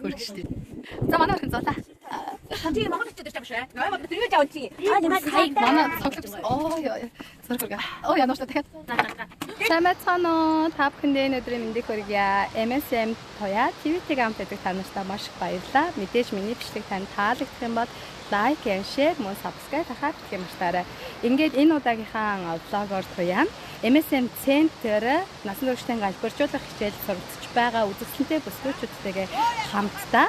Хөргөжтэй. За манай өрхөн зулаа. Хамтыг Монгол хэлтэй дэрч байгаа шүү. Ноёмод тэргэж авч чи. Манай цогцолж. Зөргөг. Янууш дахиад. Сайн байцгаана уу? Та бүхэндээ өнөөдрийн мэндийг хүргье. MSM Тоя TV-тэй хамт байдаг та нартай маш их баярлалаа. Мэдээж миний бичлэг танд таалагдсан юм бол лайк, share, мөн subscribe хахаад гэх юмштай. Ингээд энэ удаагийнхаа влогоор Тоя MSM Центр насан туршийн галбиржуулах хичээл суралцж байгаа үзэсгэлэнтэй бүсгүүчүүдтэйгээ хамтдаа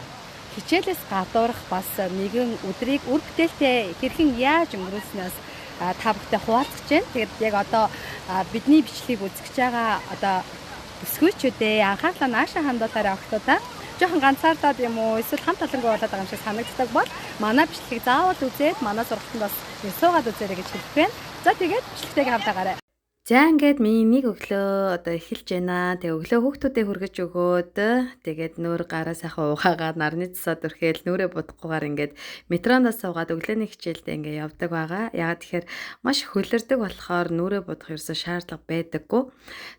хичээлээс гадуурх бас нэгэн өдрийг үр бүтээлтэй хэрхэн яаж өнгөрүүлснээс та бүхтэй хуваалцаж байна. Тэгээд яг одоо бидний бичлэгийг үзэж байгаа одоо бүсгүүчүүдээ анхаарлаа наашаа хандуулаарай октоодаа. Жохон ганцаардаад юм уу эсвэл хамт талангүй болоод байгаа юм шиг санагддаг бол манай бичлэгийг заавал үзээд манай сургалтанд бас суугаад үзээрэй гэж хэлэх байна. За тэгээд бичлэгтэйгээ хамтаагаарай. За ингээд миний нэг өглөө одоо эхэлж байна. Тэгээ өглөө хүүхдүүдээ хүргэж өгөөд тэгээд нүүр гараа сайхан ухаагаад нарны цусаад өрхөөл нүрээ будахгүйгээр ингээд метроноос суугаад өглөөний хичээлдээ ингээд явдаг байгаа. Ягаад тэгэхээр маш хөлөрдөг болохоор нүрээ будах ерөөсө шаардлага байдаггүй.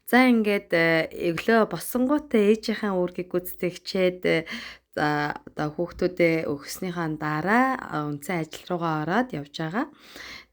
За ингээд өглөө босонгуудаа ээжийнхээ үүргийг гүйцэтгэх хичээд за одоо хүүхдүүдээ өгснийхаа дараа үнцэн ажил руугаа ороод явж байгаа.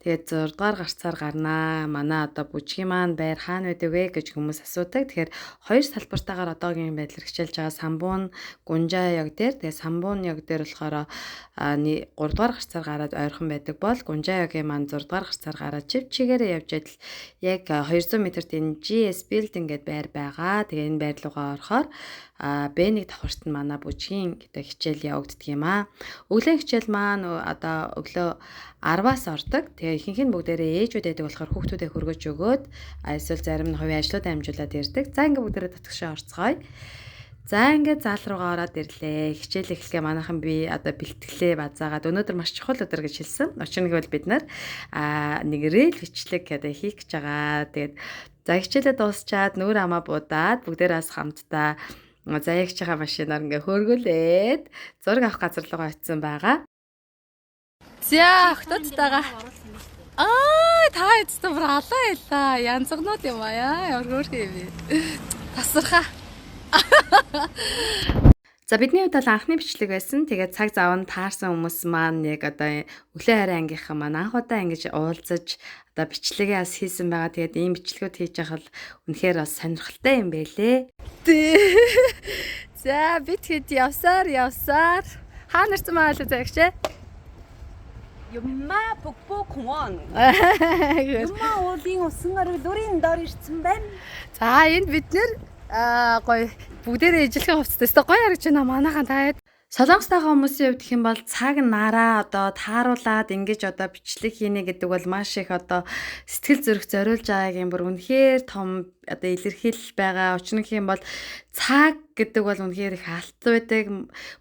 Тэгээд 6 дугаар гарцаар гарнаа. Манай одоо бүжгийн маань байр хаана байдаг вэ гэж хүмүүс асуудаг. Тэгэхээр хоёр салбартаагаар одоогийн байдлаар хичээлж байгаа Самбуун, Гунжаа яг дээр. Тэгээд Самбуун яг дээр болохоор 3 дугаар гарцаар гараад ойрхон байдаг бол Гунжаа ягийн маань 6 дугаар гарцаар гараад чивчигээрээ явж адил яг 200 м-т энэ GS Building гэдэг байр байгаа. Тэгээд энэ байр руугаа орохоор Б1 давхарт нь манай бүжгийн гэдэг хичээл явагддаг юм аа. Өглөө хичээл маань одоо өглөө 10-аас ордог. Тэгээ ихэнх нь бүгдээрээ ээжүүд байдаг болохоор хүүхдүүдээ хөргөж өгөөд эсвэл зарим нь хувийн ажлуудаа амжуулаад ирдэг. За ингээ бүгдээрээ татгшаа орцгоё. За ингээ зал руугаа ороод ирлээ. Хичээл эхлэхээ манайхан би одоо бэлтгэлээ базаагаад өнөөдөр маш чухал өдөр гэж хэлсэн. Учир нь гэвэл бид нар нэг рэл бичлэг одоо хийх гэж байгаа. Тэгээд за хичээлээ дуусчаад нүүр амаа буудаад бүгдээрээс хамтдаа заяагч байгаа машинаар ингээ хөргүүлээд зураг авах газар руугаа очисон байгаа. За октодтойгоо. Та эцэстэн бүр алаа ялаа. Янзгнууд юм аа. Өргөөрх юм. Тасархаа. За бидний хувьд бол анхны бичлэг байсан. Тэгээд цаг зав нь таарсан хүмүүс маань яг одоо өглөө хараа ангийнхан маань анх удаа ингэж уулзаж одоо бичлэгээ бас хийсэн байгаа. Тэгээд ийм бичлэгүүд хийж явах үнэхээр бас сонирхолтой юм байлээ. За бид хэд явсаар. Хаана ирсэн маа л заагч. Юмма Бөгбөө 공원. Юмма уулын усан арга дүрийн дор ирсэн байна. За энд бид нэр гоё бүгдээрээ ижилхэн хувцастай гоё харагч байна манайхан таад. Солонгос тагаа хүмүүсийн хувьд гэх юм бол цаг нараа одоо тааруулаад ингэж одоо бичлэг хийнэ гэдэг бол маш их одоо сэтгэл зүрх зориулж байгааг юм бүр үнэхээр том одоо илэрхийлэл байгаа. Учир нь гэх юм бол цаг гэдэг бол үнэхээр их алт байдаг.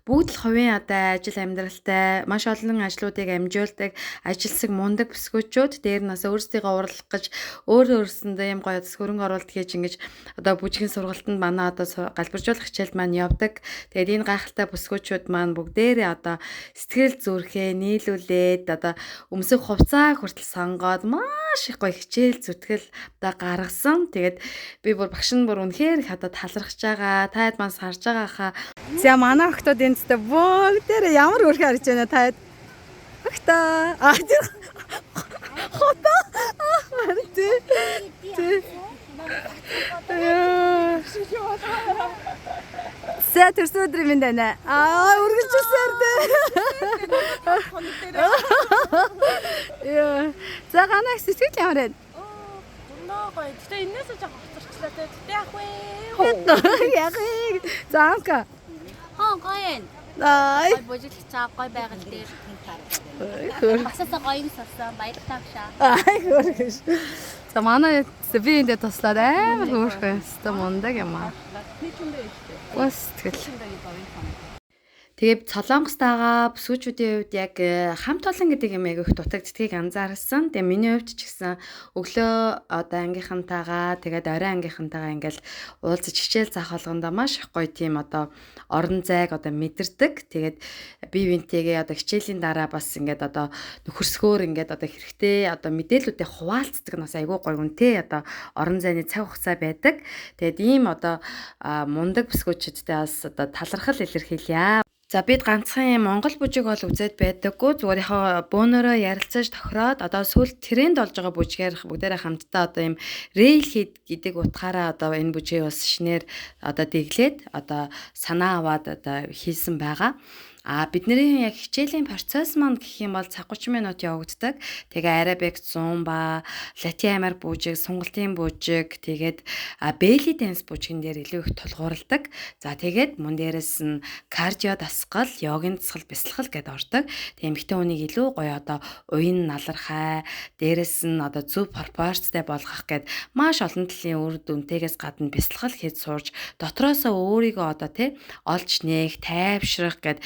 Бүгд л хувийн одоо ажил амьдралтай маш олон ажлуудыг амжуулдаг, ажилсаг мундаг бүсгүүчүүд дээр нь бас өөрсдийгөө урлах гэж өөрсөндөө юм гоё хөрөнгө оруулалт хийж ингэж одоо бүжгийн сургалтанд манай одоо галбиржуулах хичээлд маань явдаг. Тэгээд энэ гайхалтай бүсгүүчүүд маань бүгдээрээ одоо сэтгэл зүрхээ нийлүүлээд одоо өмсөх хувцаа хүртэл сонгоод маш их гоё хичээл зүтгэл одоо гаргасан. Тэгээд би бүр багш нь бүр үнэхээр их одоо талархаж байгаа. Таад маань сарж байгаа хаа. За манай охтод энэ тест бүгдээрээ ямар өрх харж байна таад. Охтоо. Тэр хото. За төрсөн өдрийн минь байна. Үргэлж үсэрдээ. За ганаа сэтгэл ямар байна? Гоё. Гэтэ энэс жоо хоцорчлаа те. Тэ ах вэ? Яг. За анка. Гоё. Ай. Божиг цаа гоё байгаад дээр. Басасаа гоё сарсан баярлалаа гшаа. Ай хөргөш. За манай би энэ туслаад амар хөөрхөн өстө мундаг юм аа. Бас тэгэл. Тэгээд Солонгостойгоо бүсгүүчүүдийн хувьд яг хамт олон гэдэг юм яг их дутагддгийг анзаарсан. Тэгээ миний хувьд ч гэсэн өглөө одоо ангийнхантайгаа тэгээд орой ангийнхантайгаа ингээл уулзаж хичээл заах болгондоо маш их гоё тийм одоо орон зайг одоо мэдэрдэг. Тэгээд бие биентэйгээ одоо хичээлийн дараа бас ингээд одоо нөхөрсгөөр ингээд одоо хэрэгтэй одоо мэдээллүүдээ хуваалцдаг нь бас айгүй гоё үнтэй одоо орон зайны цаг хугацаа байдаг. Тэгээд ийм одоо мундаг бүсгүүчүүдтэй бас одоо талархал илэрхийлье. За бид ганцхан Монгол бүжиг бол үзээд байдаггүй. Зүгээр яхаа бөөнөрөө ярилцаж тохироод одоо сүүл тренд болж байгаа бүжгээр бүгдээрээ хамтдаа одоо ийм рейл хийд гэдэг утгаараа одоо энэ бүжгийг бас шинээр одоо дэглээд одоо санаа аваад одоо хийсэн байгаа. Бидний яг хичээлийн процесс маань гэх юм бол цаг 30 минут явагддаг. Тэгээ арабик, зумба, латин амер бүжиг, сунгалтын бүжиг, тэгээд белли данс бүжгэн дээр илүү их тулгуурладаг. За тэгээд мөн дээрэс нь кардио дасгал, йогийн дасгал, бясалгал гэдээ ордог. Тэгээ эмэгтэй хүнийг илүү гоё одоо уян налархай, дээрэс нь одоо зөв пропорцтэй болгох гэд маш олон төрлийн үр дүнтэйгээс гадна бясалгал хийж сурж дотроосоо өөрийгөө одоо олж нээх, тайвшрах гэд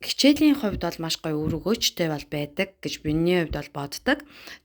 хичээлийн хувьд бол маш гоё үр өгөөжтэй бол байдаг гэж миний хувьд бол боддог.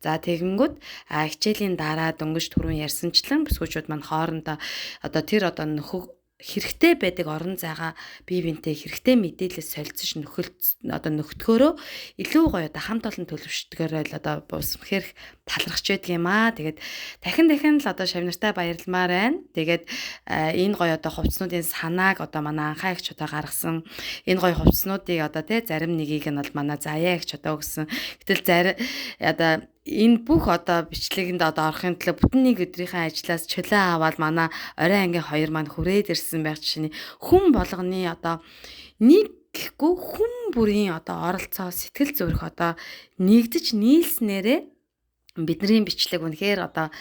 За тэгэнгүүт хичээлийн дараа дөнгөж түрүүн ярьсанчлан бүсгүүчүүд маань хоорондоо одоо тэр одоо нөхөг хэрэгтэй байдаг орон зайгаа бие биентэй хэрэгтэй мэдээлэл солилцож нөхөлтгөөрөө илүү гоё одоо хамт олон төлөвшдгөөрөө л одоо бусмхээр талархаж байдаг юм аа. Тэгээд дахин л одоо шавнартай баярламаар байна. Тэгээд энэ гоё одоо хувцснуудын санааг одоо манай анхаа ихч удаа гаргасан энэ гоё хувцснуудыг одоо зарим нэгийг нь бол манай заяа ихч удаа өгсөн. Гэтэл одоо энэ бүх одоо бичлэгэнд одоо орохын төлөө бүтэн нэг өдрийнхээ ажлаас чөлөө аваад манай орой ангийн хоёр маань хүрээд ирсэн байх жишээ хүн болгоны одоо нэг гэхгүй хүн бүрийн одоо оролцоо сэтгэл зүрх одоо нэгдэж нийлснээрээ бидний бичлэг үнэхээр одоо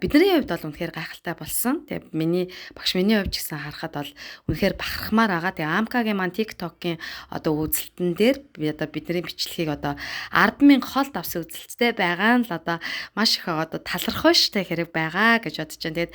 бидний хувьд бол үнэхээр гайхалтай болсон. Тэгээ миний хувьд ч гэсэн харахад бол үнэхээр бахархмаар байгаа. Тэгээ Амкагийн маань TikTok-ийн одоо үзэлтэн дээр бидний бичлэгийг одоо 10,000 холд авсан үзэлттэй байгаа нь л одоо маш их одоо талархав штэ хэрэг байгаа гэж бодож байна. Тэгээд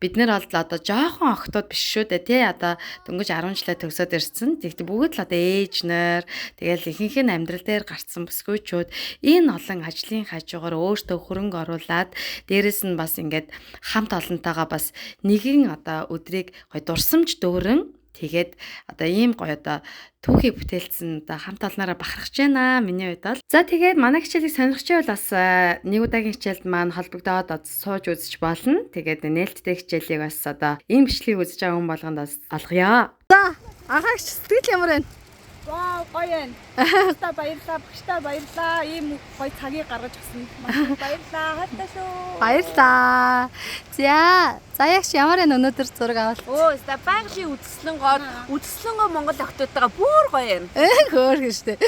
бид нар бол одоо жоохон охтууд биш шүү дээ тий одоо дөнгөж 10 жилээ төгсөөд ирсэн. Тэгтээ бүгд л одоо ээж нар тэгэл ихэнх нь амьдрал дээр гарцсан бүсгүйчүүд энэ олон ажлын хажуугаар өөртөө хөрөнгө оруулад дээрэс нь бас ингээд хамт олонтойгоо бас нэгэн одоо өдрийг гоё дурсамж дөөрөн тэгээд одоо ийм гоё одоо түүхий бүтээлсэн одоо хамт олнороо бахархаж байна миний хувьд бол. За тэгээд манай хичээлийг сонирхч байвал бас нэг удаагийн хичээлд маань холбогдоод сууж үзэж болно. Тэгээд нээлттэй хичээлийг бас одоо ийм бичлэгийг үзэж байгаа хүн болгонд бас алгая. За анхаагч сэтгэл ямар байна? Вау гоё байна. Баярлалаа багштай баярлалаа. Ийм гоё цагийг гаргаж өгсөн. Маш баярлалаа. Хайртай шүү. Баярлалаа. За ягш ямар байна өнөөдөр зураг авалт? Байгалийн үдслэнгөө Монгол охтуудтайгаа бүр гоё юм. Хөөрхөн штэ.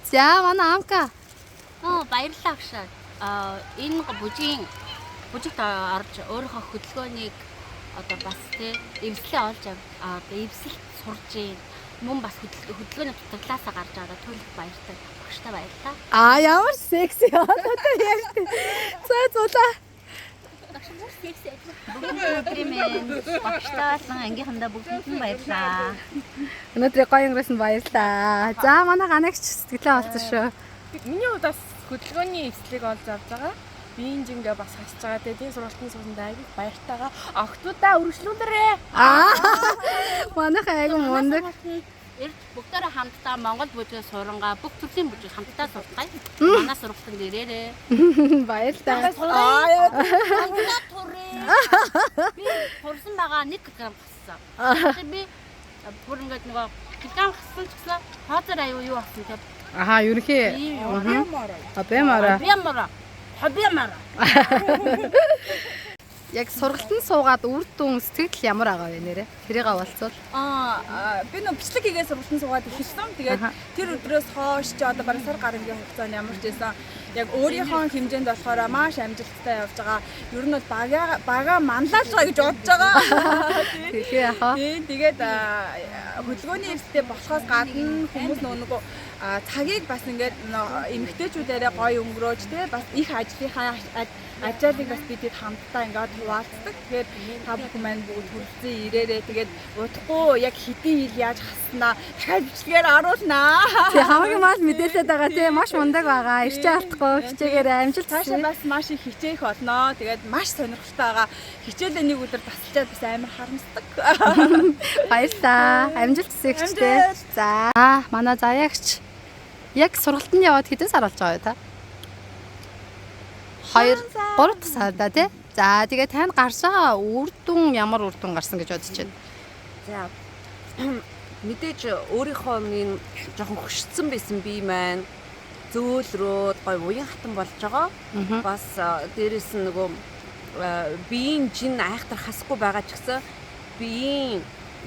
За манай Амка. Баярлалаа агшаа. Энэ бүжигт орж өөрийнхөө хөдөлгөөнийг одоо бас эвслээ олж одоо эвсэлт сурж мөн бас хөдөлгөөний дутагдлаасаа гарч байгаа төлөв баяртай багштай баярлалаа. Ямар секси одоо яг. За зулаа. Багш бүр секси. Бүгд багштай болон ангийнхандаа бүгдэнд нь баярлалаа. Өнөөдрийн гоё өнгөрөөсөнд баярлалаа. За манай ганагч сэтгэлээ олцсон шүү. Миний хувьд бас хөдөлгөөний эвслийг олж авч байгаа. Биеийн жингээ бас хасж байгаа. Тэгээд энэ сургалтын суусанд айгүй баяртайгаа охтуудаа үргэлжлүүлээрээ. Манайхаа айгүй мундаг. Бүгдээрээ хамтдаа Монгол бүжиг сурангаа бүх төрлийн бүжиг хамтдаа суртагай. Манай сургалтанд ирээрээ. Баярлалаа. Монгол турээ. Би хурсан байгаа 1 кг хассан. Би бүр ингээд нөгөө килограмм хассан ч гэсэн хоозор аюу юу болсон те. Ерөнхий. Хабиамара. Яг сургалтанд суугаад үр дүн сэтгэл ямар байгаа вэ нэрэ? Тэрийг авалцвал. Би нөө бичлэг хийгээ сургалтын суугаад ихэлсэн. Тэгээд тэр өдрөөс хойш ч одоо бараг сар гарагийн хугацаанд ямар ч байсан яг өөрийнхөө хэмжээнд болохоор маш амжилттай явж байгаа. Ер нь бол бага манлайлж байгаа гэж бодож байгаа. Тэгээ яхаа. Тэгээд хөдөлгөөний эвсэлтэй болохоос гадна хүмүүс нөгөө цагийг бас ингээд эмэгтэйчүүдээрээ гоё өнгөрөөж те бас их ажлынхаа ачаалыг бас бид хамтдаа ингээд хуваалцдаг. Тэгэхээр та бүхэн маань бүгд хүрэлцэн ирээрээ тэгээд удахгүй яг хэдийн хил яаж хаснаа дахиад бичлэгээр оруулнаа. Тэг хамгийн мал мэдээлэлд байгаа тий маш мундаг байгаа. Ирчээ алдахгүй хичээгээрээ амжилт Цаашаа бас маш их хичээх болно. Тэгээд маш сонирхолтой байгаа. Хичээлээ нэг өдөр тасалчаад бас амар харамсдаг. Баярлалаа. Амжилт хүсье. За манай заяагч яг сургалтанд яваад хэдэн сар болж байгаа вэ та? 2 3 сар да тий. За тэгээ танд гарсаа үр дүн ямар үр дүн гарсан гэж бодож байна. За мэдээж өөрийнхөө нэг жоохон хөшцсөн байсан бие маань зөөлрөөд гой уян хатан болж байгаа. Бас дээрэс нь нөгөө биеийн жин айхтар хасахгүй байгаа ч гэсэн биеийн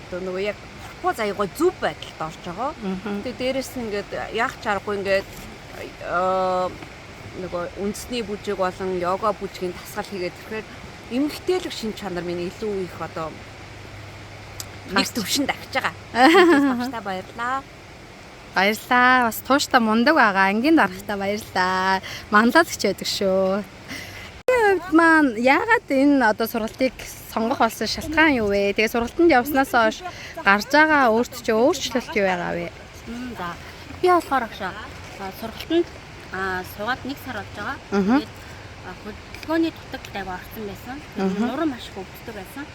одоо нөгөө яг корпоз аягаа зүв байдалд орж байгаа. Тэгээ дээрэс нь ингээд яах чаргагүй ингээд нөгөө үндэсний бүжиг болон йога бүжгийн тасгал хийгээд ирэхээр эмгтээлэг шин чанар минь илүү их одоо нэг төвшөнд авч байгаа. Багштай баярлаа. Баярлалаа. Бас тууштай мундаг байгаа. Ангийн дарахтаа баярлалаа. Манлаад хичээдэг шүү. Хувьд маань яагаад энэ одоо сургалтыг сонгох болсон шалтгаан юу вэ? Тэгээ сургалтанд явснаас хойш гарч байгаа өөрт чи өөрчлөлт юу байгаа вэ? За би болохоор агшаа сургалтанд суугаад 1 сар болж байгаа. Тэгээд хөдөлгөөний дутагт аяга орсон байсан. Нуруу маш их өвддөг байсан.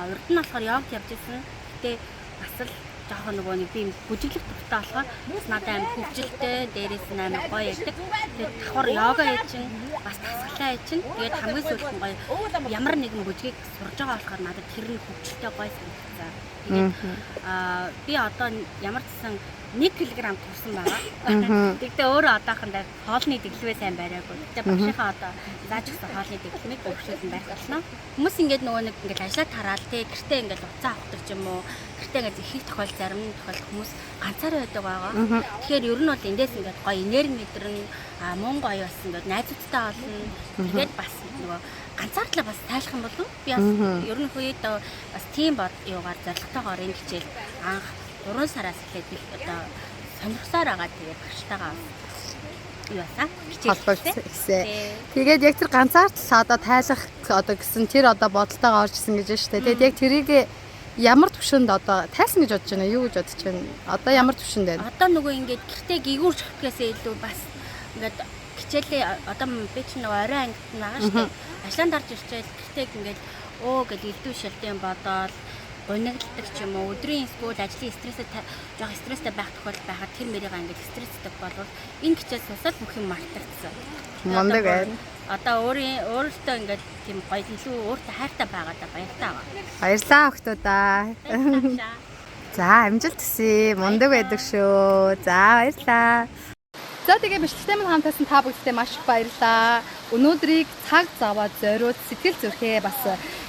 Урд нь болохоор йогт явж исэн. Гэтэ бас л жоохон нөгөө нэг би бүжиглэх дуртай болохоор бас надад амар хөвгөлтэй, дээрээс нь амар гоё яддаг. Тэгээд давхар йога хийж чинь бас тасгалаа хийж чинь. Тэгээд хамгийн сүүлд нь гоё ямар нэгэн бүжгийг сурж байгаа болохоор надад тэр нь хөвгөлтэй гоё санагдсан. Тэгээд би одоо ямар ч гэсэн 1 кг турсан байгаа. Тэгтээ өөрөө одоохондоо хоолны дэглэвээ сайн бариагүй. Тэгтээ багшийнхаа одоо зааж өгсөн хоолны дэглэмийг өвшүүлэн байх болно. Хүмүүс ингээд нөгөө нэг ингээд ажиллаад тараал те гэртээ ингээд уцаа авахдаг ч юм уу. Гэртээ ингээд их тохиол зарим тохиол хүмүүс ганцаараа байдаг байгаа. Тэгэхээр ер нь бол эндээс ингээд гоё энерги мэдрэн мөн гоё бас ингээд найзуудтай олно. Тэгээд бас нөгөө ганцаардлаа бас тайлах юм болов. Би бас ер нь хөөд бас тийм бод юугаар зорилготойгоор энэ хичээл анх 3 сараас эхлээд одоо сонирхсоор байгаа тэгээд багштайгаа юу басаа хичээлсэн. Тэгээд яг тэр ганцаардлаа одоо тайлах одоо гэсэн тэр одоо бодолтойгоо орж исэн гэж байна шүү дээ. Тэгээд яг тэрийг ямар төвшөнд одоо тайлсан гэж бодож байна? Юу гэж бодож байна? Одоо ямар төвшөнд байна? Одоо нөгөө ингээд гэртээ гэгүүрч хэвхээсээ илүү бас ингээд хичээлээ одоо би ч нөгөө орой ангид байгаа шүү дээ. Ажлаанд орж ирчээл гэртээ ингээд гэж элдв шилдээн бодоод гонигддаг ч юм уу өдрийн эсвэл ажлын стресстэй байх тохиолдол байхад тэр мэрийгээ ингээд стресстэй болвол энэ хичээл сусаад бүх юм мартагдсан. Мундаг байна. Одоо өөртөө ингээд тийм гоё илүү өөртөө хайртай байгаадаа баяртай байгаа. Баярлалаа охтуудаа. За амжилт хүсье. Мундаг байдаг шүү. За баярлалаа. За тэгээ бичлэгтэй минь хамтаасан та бүгдтэй маш их баярлалаа. Өнөөдрийг цаг заваад зориуд сэтгэл зүрхээ бас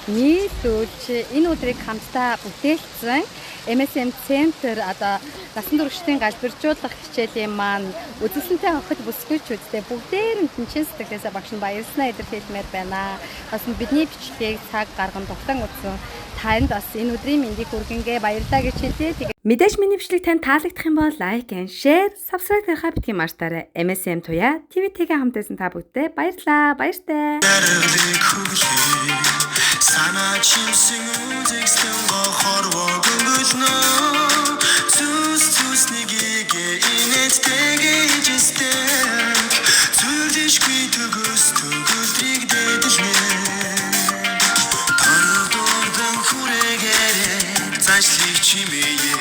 нийлүүлж энэ өдрийг хамтдаа бүтээлсэн MSM Center одоо насан туршидын галбиржуулах хичээлийн маань үзүүлсэнтэй охид бүсгүйчүүдтэй бүгдээр нь чин сэтгэлээсээ багш нь баярлснаа илэрхийлмээр байна. Бас бидний бичлэгийг цаг гарган тогтоон үзсэн танд бас энэ өдрийн мэндийг хүргэнгээ баярлалаа гэж хэлье. Мэдээж миний бичлэг танд таалагдах юм бол лайк and share, subscribe хийхаа битгий мартаарай. MSM Туяа TV-тэйгээ хамтайсан та бүгдээ баярлалаа. Баяртай. Sana chimsin үзэгсэн гохорвог өнгөлнө зүс нэгийг инээдтэйгээ жистэг зүрдэшгүй төгөөс төгөлдрийг дэдэлнэ тануудын хүрээгээр зашлыг чимээе